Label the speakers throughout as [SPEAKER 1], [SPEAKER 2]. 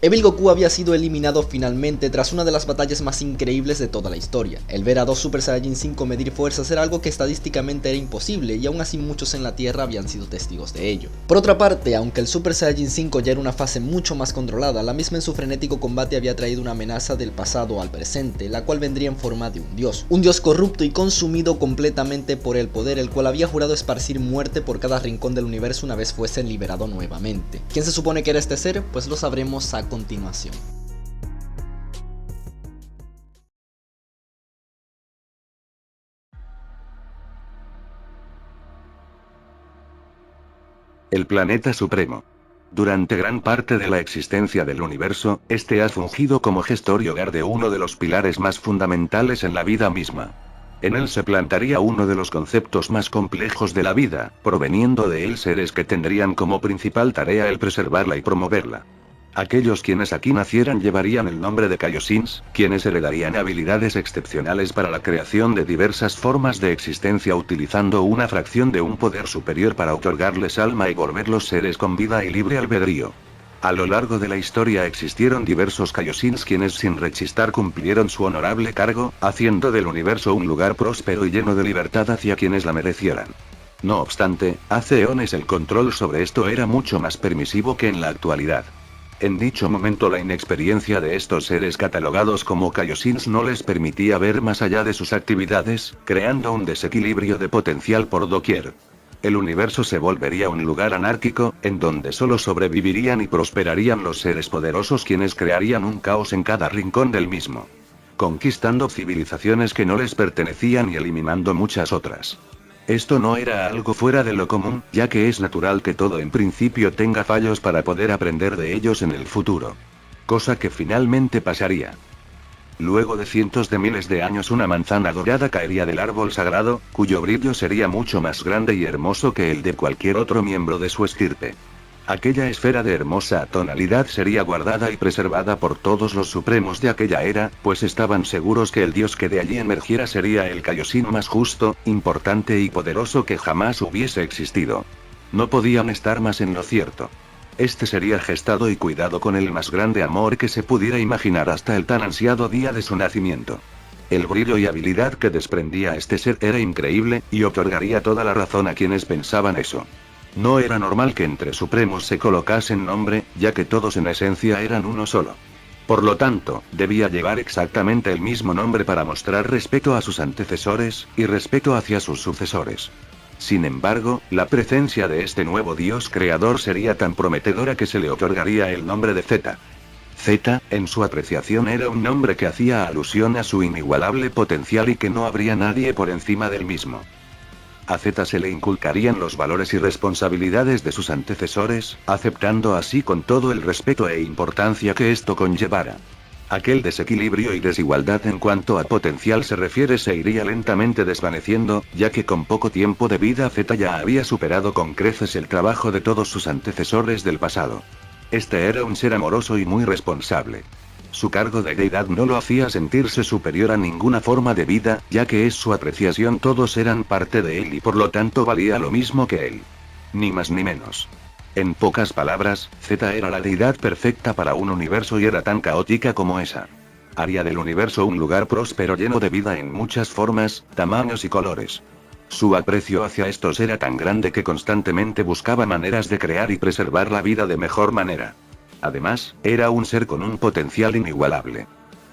[SPEAKER 1] Evil Goku había sido eliminado finalmente tras una de las batallas más increíbles de toda la historia. El ver a dos Super Saiyajin 5 medir fuerzas era algo que estadísticamente era imposible y aún así muchos en la Tierra habían sido testigos de ello. Por otra parte, aunque el Super Saiyajin 5 ya era una fase mucho más controlada, la misma en su frenético combate había traído una amenaza del pasado al presente, la cual vendría en forma de un dios corrupto y consumido completamente por el poder, el cual había jurado esparcir muerte por cada rincón del universo una vez fuese liberado nuevamente. ¿Quién se supone que era este ser? Pues lo sabremos a continuación.
[SPEAKER 2] El planeta supremo. Durante gran parte de la existencia del universo, este ha fungido como gestor y hogar de uno de los pilares más fundamentales en la vida misma. En él se plantaría uno de los conceptos más complejos de la vida, proveniendo de él seres que tendrían como principal tarea el preservarla y promoverla. Aquellos quienes aquí nacieran llevarían el nombre de Kaiosins, quienes heredarían habilidades excepcionales para la creación de diversas formas de existencia utilizando una fracción de un poder superior para otorgarles alma y volverlos seres con vida y libre albedrío. A lo largo de la historia existieron diversos Kaiosins quienes sin rechistar cumplieron su honorable cargo, haciendo del universo un lugar próspero y lleno de libertad hacia quienes la merecieran. No obstante, hace eones el control sobre esto era mucho más permisivo que en la actualidad. En dicho momento la inexperiencia de estos seres catalogados como Kaiosins no les permitía ver más allá de sus actividades, creando un desequilibrio de potencial por doquier. El universo se volvería un lugar anárquico, en donde solo sobrevivirían y prosperarían los seres poderosos quienes crearían un caos en cada rincón del mismo, conquistando civilizaciones que no les pertenecían y eliminando muchas otras. Esto no era algo fuera de lo común, ya que es natural que todo en principio tenga fallos para poder aprender de ellos en el futuro. Cosa que finalmente pasaría. Luego de cientos de miles de años una manzana dorada caería del árbol sagrado, cuyo brillo sería mucho más grande y hermoso que el de cualquier otro miembro de su estirpe. Aquella esfera de hermosa tonalidad sería guardada y preservada por todos los supremos de aquella era, pues estaban seguros que el dios que de allí emergiera sería el Kaioshin más justo, importante y poderoso que jamás hubiese existido. No podían estar más en lo cierto. Este sería gestado y cuidado con el más grande amor que se pudiera imaginar hasta el tan ansiado día de su nacimiento. El brillo y habilidad que desprendía este ser era increíble, y otorgaría toda la razón a quienes pensaban eso. No era normal que entre supremos se colocasen nombre, ya que todos en esencia eran uno solo. Por lo tanto, debía llevar exactamente el mismo nombre para mostrar respeto a sus antecesores, y respeto hacia sus sucesores. Sin embargo, la presencia de este nuevo dios creador sería tan prometedora que se le otorgaría el nombre de Zeta. Zeta, en su apreciación era un nombre que hacía alusión a su inigualable potencial y que no habría nadie por encima del mismo. A Zeta se le inculcarían los valores y responsabilidades de sus antecesores, aceptando así con todo el respeto e importancia que esto conllevara. Aquel desequilibrio y desigualdad en cuanto a potencial se refiere se iría lentamente desvaneciendo, ya que con poco tiempo de vida Zeta ya había superado con creces el trabajo de todos sus antecesores del pasado. Este era un ser amoroso y muy responsable. Su cargo de deidad no lo hacía sentirse superior a ninguna forma de vida, ya que es su apreciación todos eran parte de él y por lo tanto valía lo mismo que él. Ni más ni menos. En pocas palabras, Zeta era la deidad perfecta para un universo y era tan caótica como esa. Haría del universo un lugar próspero lleno de vida en muchas formas, tamaños y colores. Su aprecio hacia estos era tan grande que constantemente buscaba maneras de crear y preservar la vida de mejor manera. Además, era un ser con un potencial inigualable.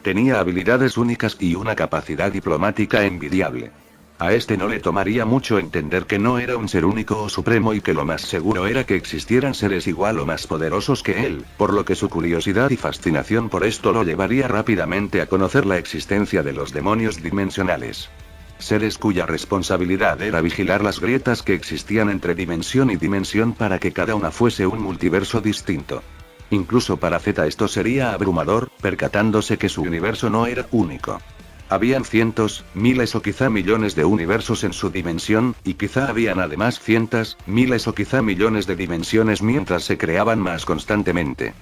[SPEAKER 2] Tenía habilidades únicas y una capacidad diplomática envidiable. A este no le tomaría mucho entender que no era un ser único o supremo y que lo más seguro era que existieran seres igual o más poderosos que él, por lo que su curiosidad y fascinación por esto lo llevaría rápidamente a conocer la existencia de los demonios dimensionales. Seres cuya responsabilidad era vigilar las grietas que existían entre dimensión y dimensión para que cada una fuese un multiverso distinto. Incluso para Zeta esto sería abrumador, percatándose que su universo no era único. Habían cientos, miles o quizá millones de universos en su dimensión, y quizá habían además cientos, miles o quizá millones de dimensiones mientras se creaban más constantemente.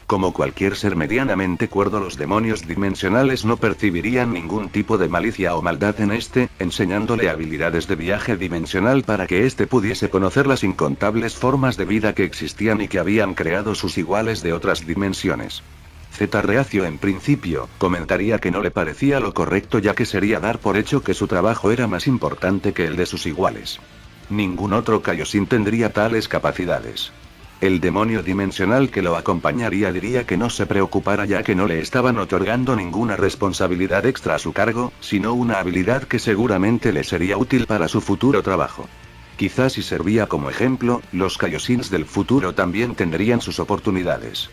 [SPEAKER 2] Como cualquier ser medianamente cuerdo, los demonios dimensionales no percibirían ningún tipo de malicia o maldad en este, enseñándole habilidades de viaje dimensional para que éste pudiese conocer las incontables formas de vida que existían y que habían creado sus iguales de otras dimensiones. Z reacio en principio, comentaría que no le parecía lo correcto ya que sería dar por hecho que su trabajo era más importante que el de sus iguales. Ningún otro Kaioshin tendría tales capacidades. El demonio dimensional que lo acompañaría diría que no se preocupara ya que no le estaban otorgando ninguna responsabilidad extra a su cargo, sino una habilidad que seguramente le sería útil para su futuro trabajo. Quizás si servía como ejemplo, los Kaioshins del futuro también tendrían sus oportunidades.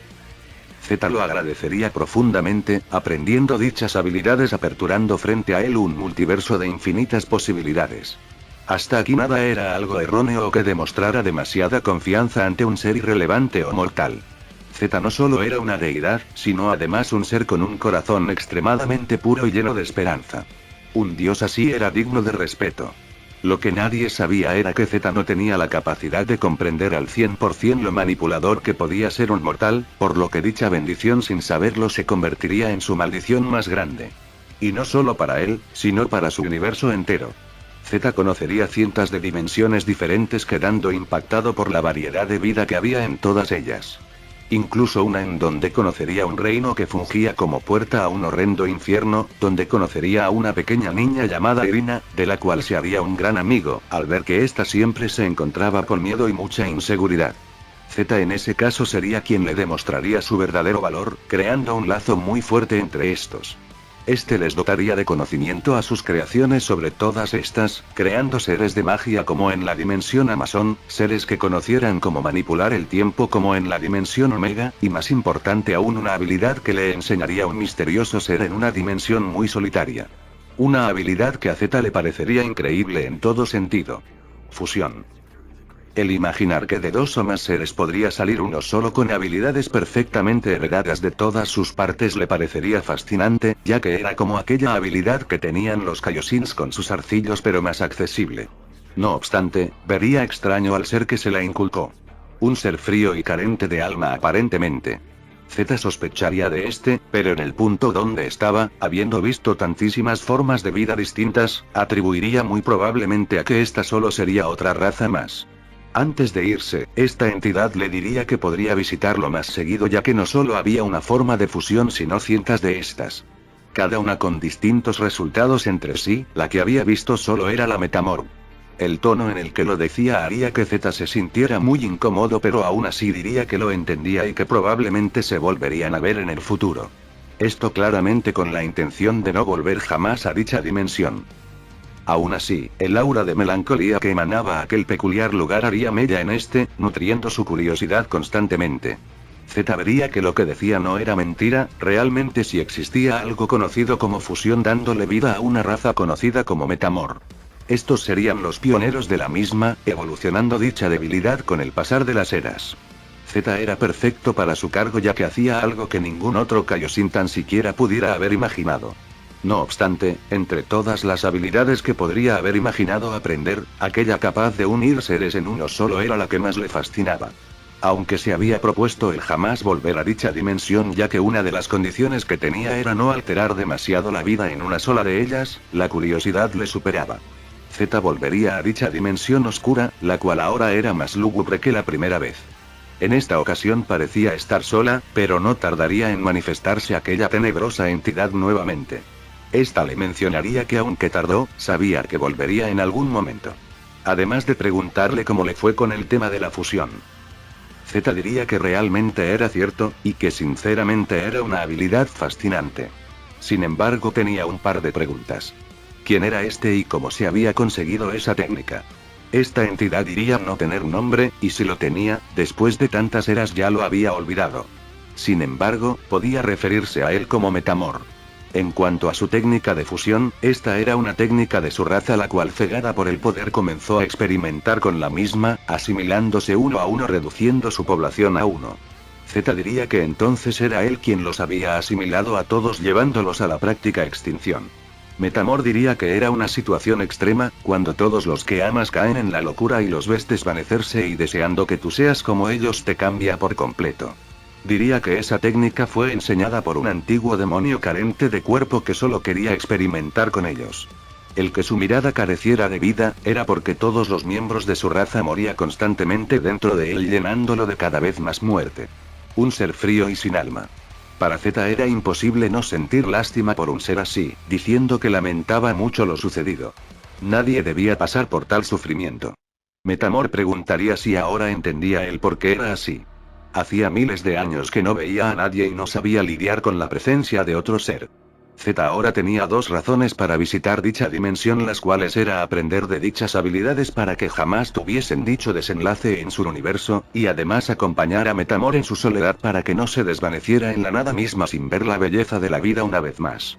[SPEAKER 2] Z lo agradecería profundamente, aprendiendo dichas habilidades aperturando frente a él un multiverso de infinitas posibilidades. Hasta aquí nada era algo erróneo o que demostrara demasiada confianza ante un ser irrelevante o mortal. Z no solo era una deidad, sino además un ser con un corazón extremadamente puro y lleno de esperanza. Un dios así era digno de respeto. Lo que nadie sabía era que Z no tenía la capacidad de comprender al 100% lo manipulador que podía ser un mortal, por lo que dicha bendición sin saberlo se convertiría en su maldición más grande. Y no solo para él, sino para su universo entero. Z conocería cientos de dimensiones diferentes quedando impactado por la variedad de vida que había en todas ellas. Incluso una en donde conocería un reino que fungía como puerta a un horrendo infierno, donde conocería a una pequeña niña llamada Irina, de la cual se haría un gran amigo, al ver que ésta siempre se encontraba con miedo y mucha inseguridad. Z en ese caso sería quien le demostraría su verdadero valor, creando un lazo muy fuerte entre estos. Este les dotaría de conocimiento a sus creaciones sobre todas estas, creando seres de magia como en la dimensión Amazon, seres que conocieran cómo manipular el tiempo como en la dimensión Omega, y más importante aún una habilidad que le enseñaría un misterioso ser en una dimensión muy solitaria. Una habilidad que a Z le parecería increíble en todo sentido. Fusión. El imaginar que de dos o más seres podría salir uno solo con habilidades perfectamente heredadas de todas sus partes le parecería fascinante, ya que era como aquella habilidad que tenían los Kaioshins con sus arcillos pero más accesible. No obstante, vería extraño al ser que se la inculcó. Un ser frío y carente de alma aparentemente. Z sospecharía de este, pero en el punto donde estaba, habiendo visto tantísimas formas de vida distintas, atribuiría muy probablemente a que esta solo sería otra raza más. Antes de irse, esta entidad le diría que podría visitarlo más seguido ya que no solo había una forma de fusión sino cientos de estas. Cada una con distintos resultados entre sí, la que había visto solo era la Metamorph. El tono en el que lo decía haría que Z se sintiera muy incómodo pero aún así diría que lo entendía y que probablemente se volverían a ver en el futuro. Esto claramente con la intención de no volver jamás a dicha dimensión. Aún así, el aura de melancolía que emanaba aquel peculiar lugar haría mella en este, nutriendo su curiosidad constantemente. Z vería que lo que decía no era mentira, realmente si existía algo conocido como fusión dándole vida a una raza conocida como Metamorph. Estos serían los pioneros de la misma, evolucionando dicha debilidad con el pasar de las eras. Z era perfecto para su cargo ya que hacía algo que ningún otro Kaioshin tan siquiera pudiera haber imaginado. No obstante, entre todas las habilidades que podría haber imaginado aprender, aquella capaz de unir seres en uno solo era la que más le fascinaba. Aunque se había propuesto el jamás volver a dicha dimensión ya que una de las condiciones que tenía era no alterar demasiado la vida en una sola de ellas, la curiosidad le superaba. Z volvería a dicha dimensión oscura, la cual ahora era más lúgubre que la primera vez. En esta ocasión parecía estar sola, pero no tardaría en manifestarse aquella tenebrosa entidad nuevamente. Esta le mencionaría que aunque tardó, sabía que volvería en algún momento. Además de preguntarle cómo le fue con el tema de la fusión. Z diría que realmente era cierto, y que sinceramente era una habilidad fascinante. Sin embargo tenía un par de preguntas. ¿Quién era este y cómo se había conseguido esa técnica? Esta entidad diría no tener nombre, y si lo tenía, después de tantas eras ya lo había olvidado. Sin embargo, podía referirse a él como Metamorph. En cuanto a su técnica de fusión, esta era una técnica de su raza la cual cegada por el poder comenzó a experimentar con la misma, asimilándose uno a uno reduciendo su población a uno. Z diría que entonces era él quien los había asimilado a todos llevándolos a la práctica extinción. Metamorph diría que era una situación extrema, cuando todos los que amas caen en la locura y los ves desvanecerse y deseando que tú seas como ellos te cambia por completo. Diría que esa técnica fue enseñada por un antiguo demonio carente de cuerpo que solo quería experimentar con ellos. El que su mirada careciera de vida, era porque todos los miembros de su raza moría constantemente dentro de él llenándolo de cada vez más muerte. Un ser frío y sin alma. Para Zeta era imposible no sentir lástima por un ser así, diciendo que lamentaba mucho lo sucedido. Nadie debía pasar por tal sufrimiento. Metamor preguntaría si ahora entendía el por qué era así. Hacía miles de años que no veía a nadie y no sabía lidiar con la presencia de otro ser. Zeta ahora tenía dos razones para visitar dicha dimensión, las cuales era aprender de dichas habilidades para que jamás tuviesen dicho desenlace en su universo, y además acompañar a Metamor en su soledad para que no se desvaneciera en la nada misma sin ver la belleza de la vida una vez más.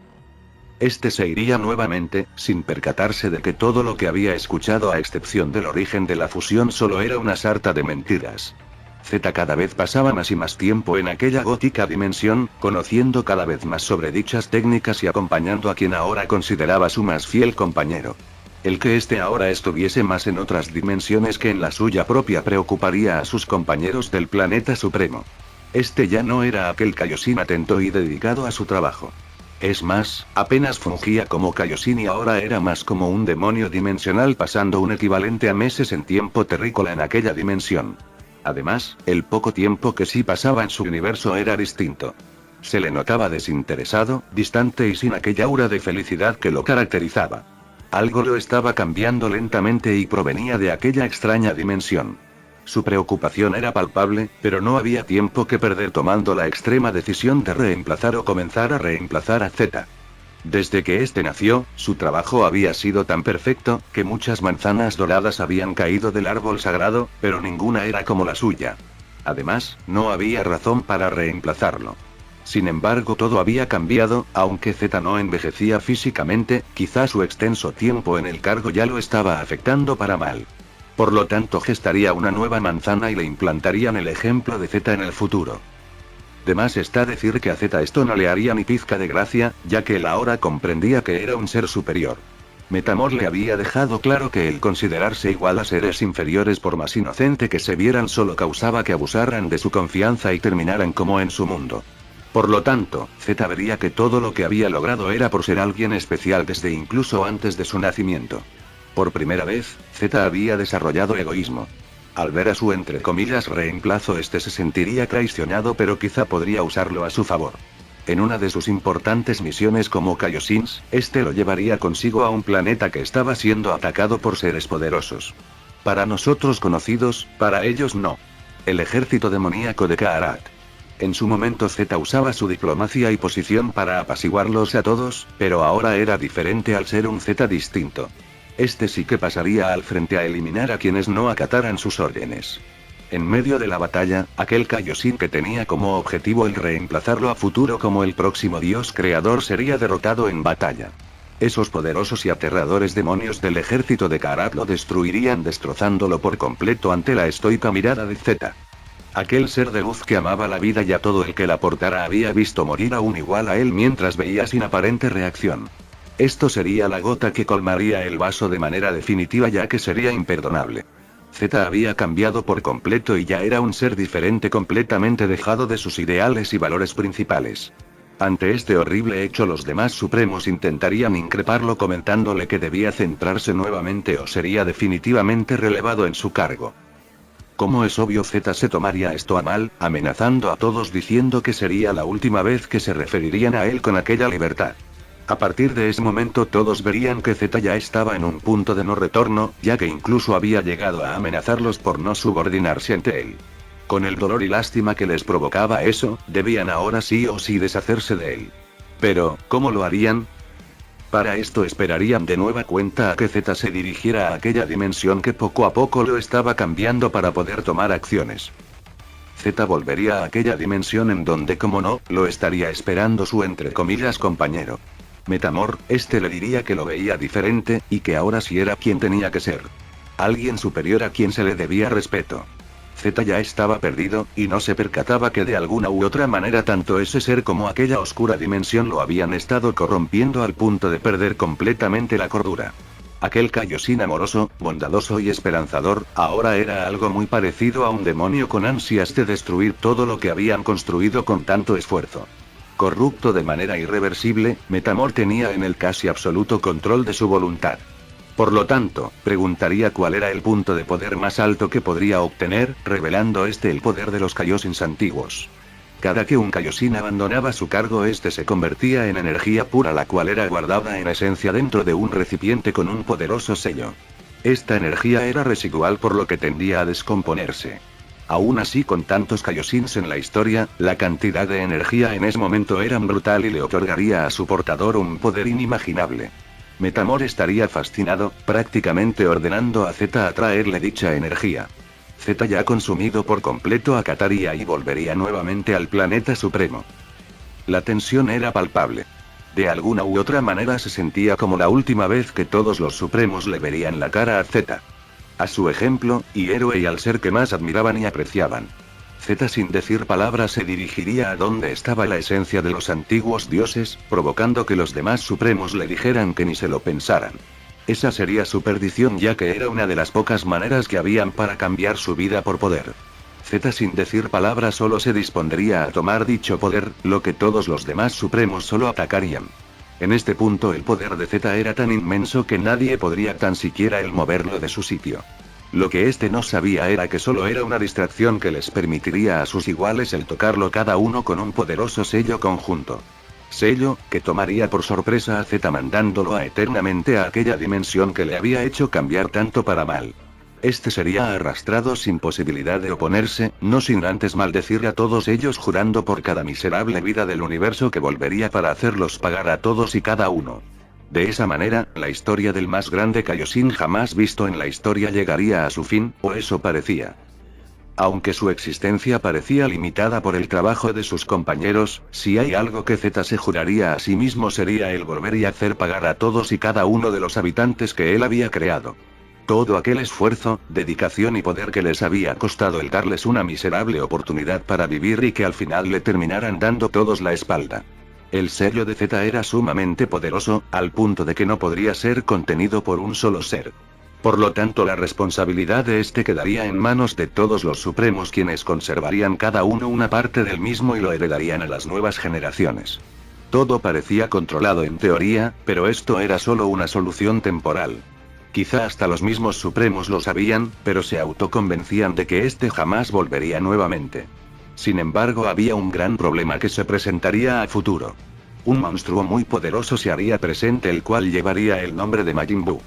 [SPEAKER 2] Este se iría nuevamente, sin percatarse de que todo lo que había escuchado a excepción del origen de la fusión solo era una sarta de mentiras. Zeta cada vez pasaba más y más tiempo en aquella gótica dimensión, conociendo cada vez más sobre dichas técnicas y acompañando a quien ahora consideraba su más fiel compañero. El que éste ahora estuviese más en otras dimensiones que en la suya propia preocuparía a sus compañeros del planeta supremo. Este ya no era aquel Kaioshin atento y dedicado a su trabajo. Es más, apenas fungía como Kaioshin y ahora era más como un demonio dimensional pasando un equivalente a meses en tiempo terrícola en aquella dimensión. Además, el poco tiempo que sí pasaba en su universo era distinto. Se le notaba desinteresado, distante y sin aquella aura de felicidad que lo caracterizaba. Algo lo estaba cambiando lentamente y provenía de aquella extraña dimensión. Su preocupación era palpable, pero no había tiempo que perder tomando la extrema decisión de reemplazar o comenzar a reemplazar a Zeta. Desde que este nació, su trabajo había sido tan perfecto, que muchas manzanas doradas habían caído del árbol sagrado, pero ninguna era como la suya. Además, no había razón para reemplazarlo. Sin embargo, todo había cambiado, aunque Zeta no envejecía físicamente, quizá su extenso tiempo en el cargo ya lo estaba afectando para mal. Por lo tanto, gestaría una nueva manzana y le implantarían el ejemplo de Zeta en el futuro. De más está decir que a Zeta esto no le haría ni pizca de gracia, ya que él ahora comprendía que era un ser superior. Metamor le había dejado claro que el considerarse igual a seres inferiores por más inocente que se vieran solo causaba que abusaran de su confianza y terminaran como en su mundo. Por lo tanto, Zeta vería que todo lo que había logrado era por ser alguien especial desde incluso antes de su nacimiento. Por primera vez, Zeta había desarrollado egoísmo. Al ver a su entre comillas reemplazo, este se sentiría traicionado, pero quizá podría usarlo a su favor. En una de sus importantes misiones como Kaioshins, este lo llevaría consigo a un planeta que estaba siendo atacado por seres poderosos. Para nosotros conocidos, para ellos no. El ejército demoníaco de Kaarat. En su momento Zeta usaba su diplomacia y posición para apaciguarlos a todos, pero ahora era diferente al ser un Zeta distinto. Este sí que pasaría al frente a eliminar a quienes no acataran sus órdenes. En medio de la batalla, aquel Kaioshin que tenía como objetivo el reemplazarlo a futuro como el próximo dios creador sería derrotado en batalla. Esos poderosos y aterradores demonios del ejército de Kaarat lo destruirían destrozándolo por completo ante la estoica mirada de Zeta. Aquel ser de luz que amaba la vida y a todo el que la portara había visto morir a un igual a él mientras veía sin aparente reacción. Esto sería la gota que colmaría el vaso de manera definitiva, ya que sería imperdonable. Zeta había cambiado por completo y ya era un ser diferente, completamente dejado de sus ideales y valores principales. Ante este horrible hecho, los demás supremos intentarían increparlo comentándole que debía centrarse nuevamente o sería definitivamente relevado en su cargo. Como es obvio, Zeta se tomaría esto a mal, amenazando a todos diciendo que sería la última vez que se referirían a él con aquella libertad. A partir de ese momento todos verían que Zeta ya estaba en un punto de no retorno, ya que incluso había llegado a amenazarlos por no subordinarse ante él. Con el dolor y lástima que les provocaba eso, debían ahora sí o sí deshacerse de él. Pero, ¿cómo lo harían? Para esto esperarían de nueva cuenta a que Zeta se dirigiera a aquella dimensión que poco a poco lo estaba cambiando para poder tomar acciones. Zeta volvería a aquella dimensión en donde, como no, lo estaría esperando su entre comillas compañero. Metamor, este le diría que lo veía diferente, y que ahora sí era quien tenía que ser. Alguien superior a quien se le debía respeto. Zeta ya estaba perdido, y no se percataba que de alguna u otra manera tanto ese ser como aquella oscura dimensión lo habían estado corrompiendo al punto de perder completamente la cordura. Aquel Kaioshin amoroso, bondadoso y esperanzador, ahora era algo muy parecido a un demonio con ansias de destruir todo lo que habían construido con tanto esfuerzo. Corrupto de manera irreversible, Metamor tenía en el casi absoluto control de su voluntad. Por lo tanto, preguntaría cuál era el punto de poder más alto que podría obtener, revelando el poder de los Kaioshins antiguos. Cada que un Kaioshin abandonaba su cargo, este se convertía en energía pura, la cual era guardada en esencia dentro de un recipiente con un poderoso sello. Esta energía era residual, por lo que tendía a descomponerse. Aún así, con tantos Kaioshins en la historia, la cantidad de energía en ese momento era brutal y le otorgaría a su portador un poder inimaginable. Metamor estaría fascinado, prácticamente ordenando a Z a traerle dicha energía. Z ya consumido por completo acataría y volvería nuevamente al planeta supremo. La tensión era palpable. De alguna u otra manera se sentía como la última vez que todos los supremos le verían la cara a Z. A su ejemplo, y héroe, y al ser que más admiraban y apreciaban. Z, sin decir palabras, se dirigiría a donde estaba la esencia de los antiguos dioses, provocando que los demás supremos le dijeran que ni se lo pensaran. Esa sería su perdición, ya que era una de las pocas maneras que habían para cambiar su vida por poder. Z, sin decir palabras, solo se dispondría a tomar dicho poder, lo que todos los demás supremos solo atacarían. En este punto el poder de Z era tan inmenso que nadie podría tan siquiera el moverlo de su sitio. Lo que este no sabía era que solo era una distracción que les permitiría a sus iguales el tocarlo cada uno con un poderoso sello conjunto. Sello, que tomaría por sorpresa a Z, mandándolo a eternamente a aquella dimensión que le había hecho cambiar tanto para mal. Este sería arrastrado sin posibilidad de oponerse, no sin antes maldecir a todos ellos, jurando por cada miserable vida del universo que volvería para hacerlos pagar a todos y cada uno. De esa manera, la historia del más grande Kaioshin jamás visto en la historia llegaría a su fin, o eso parecía. Aunque su existencia parecía limitada por el trabajo de sus compañeros, si hay algo que Z se juraría a sí mismo sería el volver y hacer pagar a todos y cada uno de los habitantes que él había creado. Todo aquel esfuerzo, dedicación y poder que les había costado el darles una miserable oportunidad para vivir y que al final le terminaran dando todos la espalda. El sello de Z era sumamente poderoso, al punto de que no podría ser contenido por un solo ser. Por lo tanto, la responsabilidad de este quedaría en manos de todos los supremos, quienes conservarían cada uno una parte del mismo y lo heredarían a las nuevas generaciones. Todo parecía controlado en teoría, pero esto era solo una solución temporal. Quizá hasta los mismos supremos lo sabían, pero se autoconvencían de que este jamás volvería nuevamente. Sin embargo, había un gran problema que se presentaría a futuro. Un monstruo muy poderoso se haría presente, el cual llevaría el nombre de Majin Buu.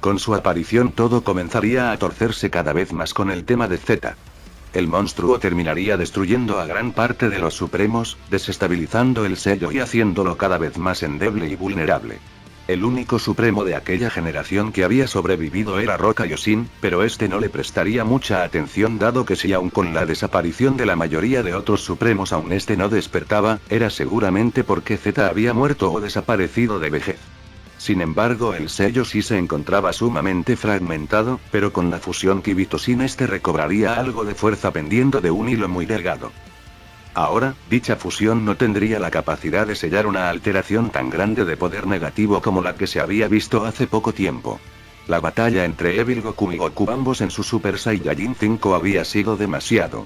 [SPEAKER 2] Con su aparición todo comenzaría a torcerse cada vez más con el tema de Z. El monstruo terminaría destruyendo a gran parte de los supremos, desestabilizando el sello y haciéndolo cada vez más endeble y vulnerable. El único supremo de aquella generación que había sobrevivido era Rock Kaioshin, pero este no le prestaría mucha atención, dado que si aun con la desaparición de la mayoría de otros supremos aún este no despertaba, era seguramente porque Z había muerto o desaparecido de vejez. Sin embargo, el sello sí se encontraba sumamente fragmentado, pero con la fusión Kibito-Shin este recobraría algo de fuerza pendiendo de un hilo muy delgado. Ahora, dicha fusión no tendría la capacidad de sellar una alteración tan grande de poder negativo como la que se había visto hace poco tiempo. La batalla entre Evil Goku y Goku, ambos en su Super Saiyajin 5, había sido demasiado.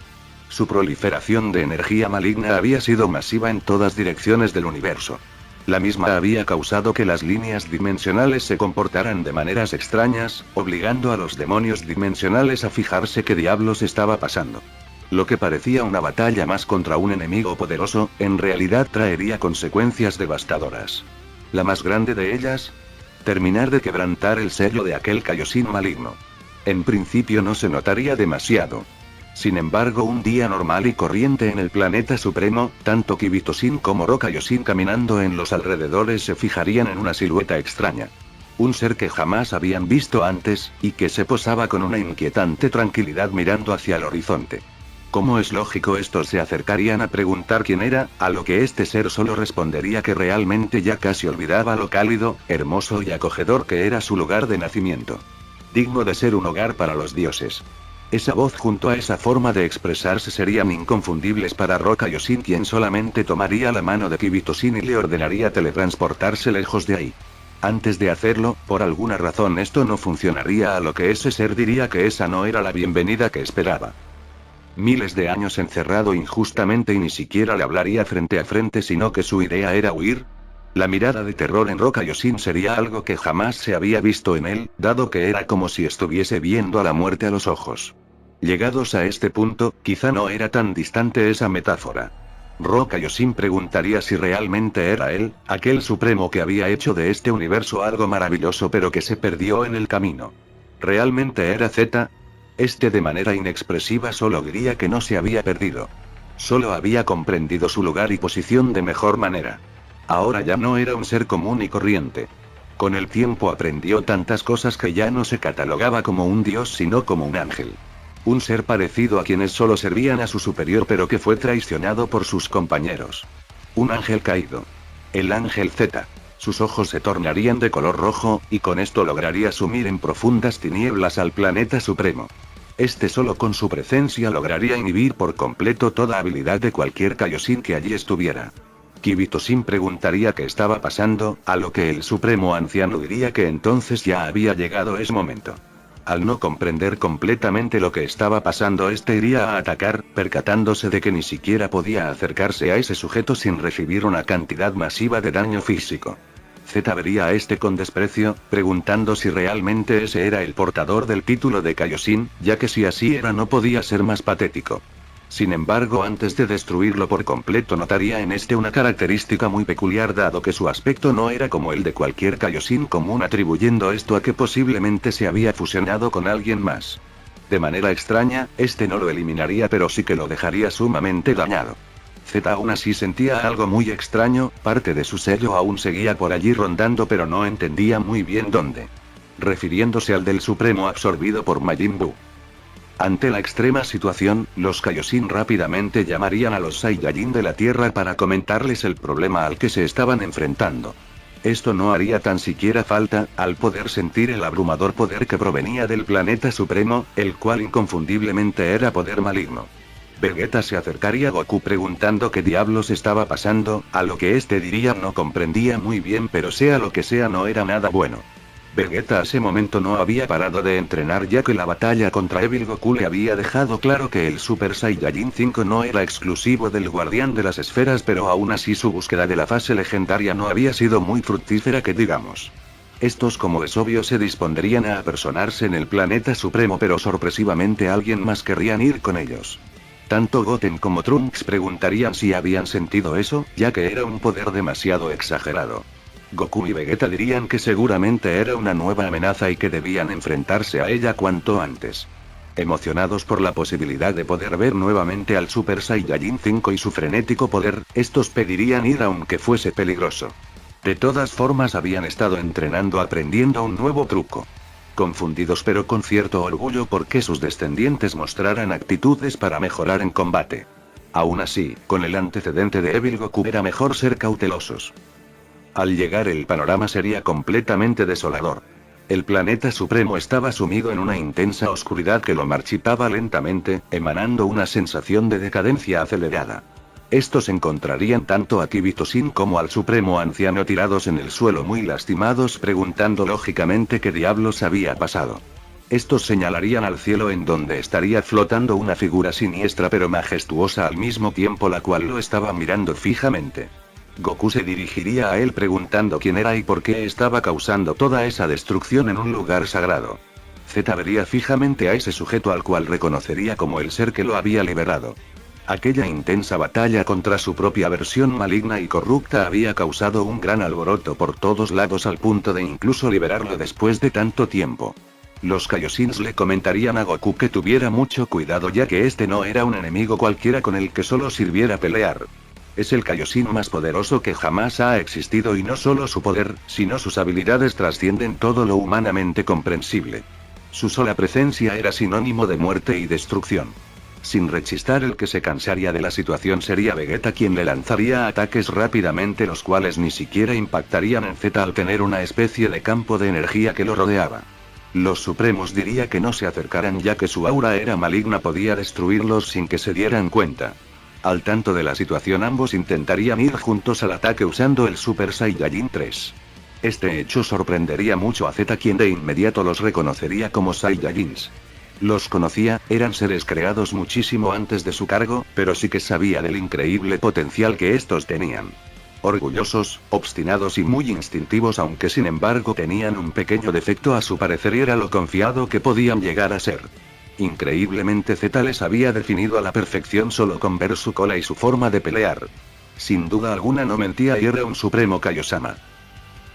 [SPEAKER 2] Su proliferación de energía maligna había sido masiva en todas direcciones del universo. La misma había causado que las líneas dimensionales se comportaran de maneras extrañas, obligando a los demonios dimensionales a fijarse qué diablos estaba pasando. Lo que parecía una batalla más contra un enemigo poderoso, en realidad traería consecuencias devastadoras. La más grande de ellas: terminar de quebrantar el sello de aquel Kaioshin maligno. En principio no se notaría demasiado. Sin embargo, un día normal y corriente en el planeta supremo, tanto Kibito-Shin como Rock Kaioshin caminando en los alrededores se fijarían en una silueta extraña. Un ser que jamás habían visto antes, y que se posaba con una inquietante tranquilidad mirando hacia el horizonte. Como es lógico, estos se acercarían a preguntar quién era, a lo que este ser solo respondería que realmente ya casi olvidaba lo cálido, hermoso y acogedor que era su lugar de nacimiento. Digno de ser un hogar para los dioses. Esa voz junto a esa forma de expresarse serían inconfundibles para Rock Kaioshin, quien solamente tomaría la mano de Kibito-Shin y le ordenaría teletransportarse lejos de ahí. Antes de hacerlo, por alguna razón esto no funcionaría, a lo que ese ser diría que esa no era la bienvenida que esperaba. Miles de años encerrado injustamente y ni siquiera le hablaría frente a frente, sino que su idea era huir. La mirada de terror en Rock Kaioshin sería algo que jamás se había visto en él, dado que era como si estuviese viendo a la muerte a los ojos. Llegados a este punto, quizá no era tan distante esa metáfora. Kaioshin preguntaría si realmente era él, aquel supremo que había hecho de este universo algo maravilloso pero que se perdió en el camino. ¿Realmente era Z? Este de manera inexpresiva solo diría que no se había perdido. Solo había comprendido su lugar y posición de mejor manera. Ahora ya no era un ser común y corriente. Con el tiempo aprendió tantas cosas que ya no se catalogaba como un dios sino como un ángel. Un ser parecido a quienes solo servían a su superior pero que fue traicionado por sus compañeros. Un ángel caído. El ángel Z. Sus ojos se tornarían de color rojo, y con esto lograría sumir en profundas tinieblas al planeta supremo. Este solo con su presencia lograría inhibir por completo toda habilidad de cualquier Kaioshin que allí estuviera. Kibito-Shin preguntaría qué estaba pasando, a lo que el supremo anciano diría que entonces ya había llegado ese momento. Al no comprender completamente lo que estaba pasando, este iría a atacar, percatándose de que ni siquiera podía acercarse a ese sujeto sin recibir una cantidad masiva de daño físico. Z vería a este con desprecio, preguntando si realmente ese era el portador del título de Kaioshin, ya que si así era no podía ser más patético. Sin embargo, antes de destruirlo por completo notaría en este una característica muy peculiar dado que su aspecto no era como el de cualquier Kaioshin común, atribuyendo esto a que posiblemente se había fusionado con alguien más. De manera extraña, este no lo eliminaría pero sí que lo dejaría sumamente dañado. Z aún así sentía algo muy extraño, parte de su sello aún seguía por allí rondando pero no entendía muy bien dónde. Refiriéndose al del Supremo absorbido por Majin Buu. Ante la extrema situación, los Kaioshin rápidamente llamarían a los Saiyajin de la Tierra para comentarles el problema al que se estaban enfrentando. Esto no haría tan siquiera falta, al poder sentir el abrumador poder que provenía del planeta supremo, el cual inconfundiblemente era poder maligno. Vegeta se acercaría a Goku preguntando qué diablos estaba pasando, a lo que este diría no comprendía muy bien pero sea lo que sea no era nada bueno. Vegeta a ese momento no había parado de entrenar ya que la batalla contra Evil Goku le había dejado claro que el Super Saiyajin 5 no era exclusivo del Guardián de las Esferas, pero aún así su búsqueda de la fase legendaria no había sido muy fructífera que digamos. Estos como es obvio se dispondrían a apersonarse en el planeta supremo pero sorpresivamente alguien más querrían ir con ellos. Tanto Goten como Trunks preguntarían si habían sentido eso, ya que era un poder demasiado exagerado. Goku y Vegeta dirían que seguramente era una nueva amenaza y que debían enfrentarse a ella cuanto antes. Emocionados por la posibilidad de poder ver nuevamente al Super Saiyajin 5 y su frenético poder, estos pedirían ir aunque fuese peligroso. De todas formas habían estado entrenando aprendiendo un nuevo truco. Confundidos pero con cierto orgullo porque sus descendientes mostraran actitudes para mejorar en combate. Aún así, con el antecedente de Evil Goku era mejor ser cautelosos. Al llegar el panorama sería completamente desolador. El planeta supremo estaba sumido en una intensa oscuridad que lo marchitaba lentamente, emanando una sensación de decadencia acelerada. Estos encontrarían tanto a Kibito-Shin como al supremo anciano tirados en el suelo muy lastimados preguntando lógicamente qué diablos había pasado. Estos señalarían al cielo en donde estaría flotando una figura siniestra pero majestuosa al mismo tiempo la cual lo estaba mirando fijamente. Goku se dirigiría a él preguntando quién era y por qué estaba causando toda esa destrucción en un lugar sagrado. Z vería fijamente a ese sujeto al cual reconocería como el ser que lo había liberado. Aquella intensa batalla contra su propia versión maligna y corrupta había causado un gran alboroto por todos lados al punto de incluso liberarlo después de tanto tiempo. Los Kaioshins le comentarían a Goku que tuviera mucho cuidado ya que este no era un enemigo cualquiera con el que solo sirviera pelear. Es el Kaioshin más poderoso que jamás ha existido y no solo su poder, sino sus habilidades trascienden todo lo humanamente comprensible. Su sola presencia era sinónimo de muerte y destrucción. Sin rechistar el que se cansaría de la situación sería Vegeta quien le lanzaría ataques rápidamente los cuales ni siquiera impactarían en Z al tener una especie de campo de energía que lo rodeaba. Los Supremos diría que no se acercaran ya que su aura era maligna, podía destruirlos sin que se dieran cuenta. Al tanto de la situación ambos intentarían ir juntos al ataque usando el Super Saiyajin 3. Este hecho sorprendería mucho a Z quien de inmediato los reconocería como Saiyajins. Los conocía, eran seres creados muchísimo antes de su cargo, pero sí que sabía del increíble potencial que estos tenían. Orgullosos, obstinados y muy instintivos aunque sin embargo tenían un pequeño defecto a su parecer y era lo confiado que podían llegar a ser. Increíblemente Z les había definido a la perfección solo con ver su cola y su forma de pelear. Sin duda alguna no mentía y era un supremo Kaiosama.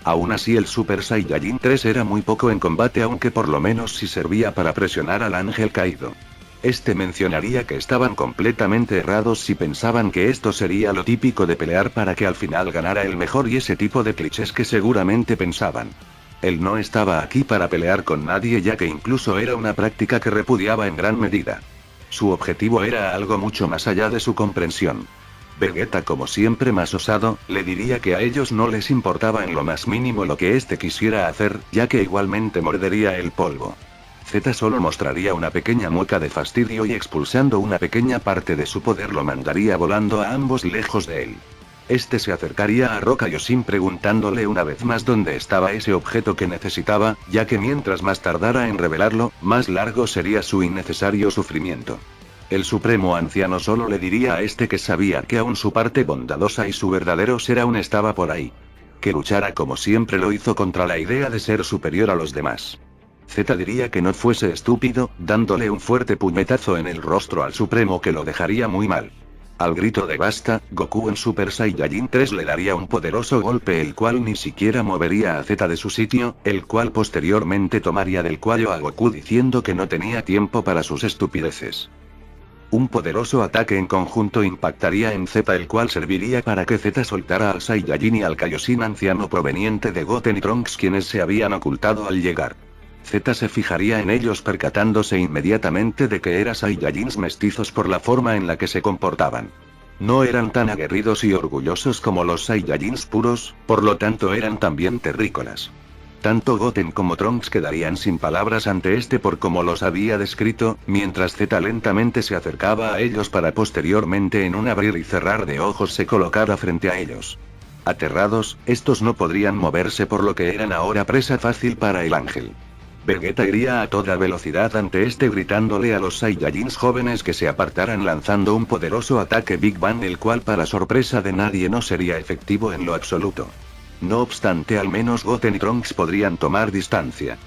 [SPEAKER 2] Aún así el Super Saiyajin 3 era muy poco en combate, aunque por lo menos sí servía para presionar al ángel caído. Este mencionaría que estaban completamente errados si pensaban que esto sería lo típico de pelear para que al final ganara el mejor y ese tipo de clichés que seguramente pensaban. Él no estaba aquí para pelear con nadie, ya que incluso era una práctica que repudiaba en gran medida. Su objetivo era algo mucho más allá de su comprensión. Vegeta, como siempre más osado, le diría que a ellos no les importaba en lo más mínimo lo que éste quisiera hacer, ya que igualmente mordería el polvo. Z solo mostraría una pequeña mueca de fastidio y expulsando una pequeña parte de su poder lo mandaría volando a ambos lejos de él. Este se acercaría a Rock Kaioshin preguntándole una vez más dónde estaba ese objeto que necesitaba, ya que mientras más tardara en revelarlo, más largo sería su innecesario sufrimiento. El supremo anciano solo le diría a este que sabía que aún su parte bondadosa y su verdadero ser aún estaba por ahí. Que luchara como siempre lo hizo contra la idea de ser superior a los demás. Z diría que no fuese estúpido, dándole un fuerte puñetazo en el rostro al supremo que lo dejaría muy mal. Al grito de basta, Goku en Super Saiyajin 3 le daría un poderoso golpe el cual ni siquiera movería a Z de su sitio, el cual posteriormente tomaría del cuello a Goku diciendo que no tenía tiempo para sus estupideces. Un poderoso ataque en conjunto impactaría en Z, el cual serviría para que Z soltara al Saiyajin y al Kaioshin anciano proveniente de Goten y Trunks, quienes se habían ocultado al llegar. Z se fijaría en ellos percatándose inmediatamente de que eran Saiyajins mestizos por la forma en la que se comportaban. No eran tan aguerridos y orgullosos como los Saiyajins puros, por lo tanto eran también terrícolas. Tanto Goten como Trunks quedarían sin palabras ante este por como los había descrito, mientras Z lentamente se acercaba a ellos para posteriormente en un abrir y cerrar de ojos se colocara frente a ellos. Aterrados, estos no podrían moverse por lo que eran ahora presa fácil para el ángel. Vegeta iría a toda velocidad ante este gritándole a los Saiyajins jóvenes que se apartaran lanzando un poderoso ataque Big Bang, el cual para sorpresa de nadie no sería efectivo en lo absoluto. No obstante, al menos Goten y Trunks podrían tomar distancia.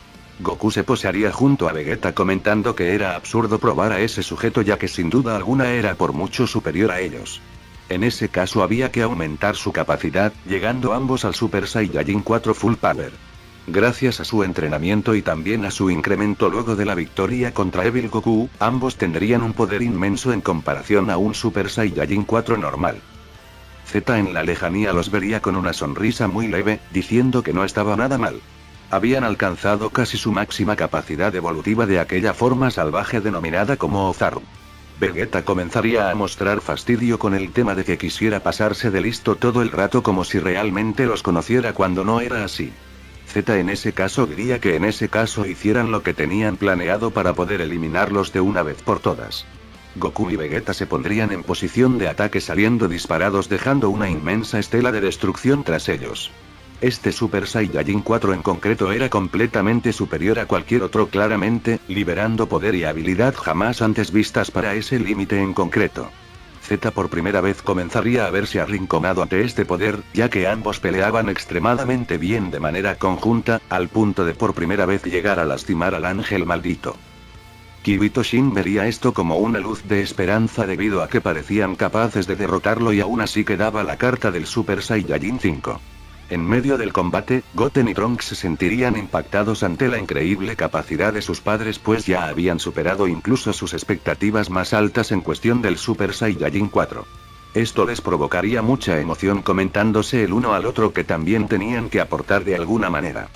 [SPEAKER 2] Goku se posaría junto a Vegeta comentando que era absurdo probar a ese sujeto, ya que sin duda alguna era por mucho superior a ellos. En ese caso había que aumentar su capacidad, llegando ambos al Super Saiyajin 4 Full Power. Gracias a su entrenamiento y también a su incremento luego de la victoria contra Evil Goku, ambos tendrían un poder inmenso en comparación a un Super Saiyajin 4 normal. Z en la lejanía los vería con una sonrisa muy leve, diciendo que no estaba nada mal. Habían alcanzado casi su máxima capacidad evolutiva de aquella forma salvaje denominada como Ozaru. Vegeta comenzaría a mostrar fastidio con el tema de que quisiera pasarse de listo todo el rato como si realmente los conociera cuando no era así. Z en ese caso diría que en ese caso hicieran lo que tenían planeado para poder eliminarlos de una vez por todas. Goku y Vegeta se pondrían en posición de ataque saliendo disparados dejando una inmensa estela de destrucción tras ellos. Este Super Saiyajin 4 en concreto era completamente superior a cualquier otro claramente, liberando poder y habilidad jamás antes vistas para ese límite en concreto. Z por primera vez comenzaría a verse arrinconado ante este poder, ya que ambos peleaban extremadamente bien de manera conjunta, al punto de por primera vez llegar a lastimar al ángel maldito. Kibito Shin vería esto como una luz de esperanza debido a que parecían capaces de derrotarlo y aún así quedaba la carta del Super Saiyajin 5. En medio del combate, Goten y Trunks se sentirían impactados ante la increíble capacidad de sus padres, pues ya habían superado incluso sus expectativas más altas en cuestión del Super Saiyajin 4. Esto les provocaría mucha emoción comentándose el uno al otro que también tenían que aportar de alguna manera.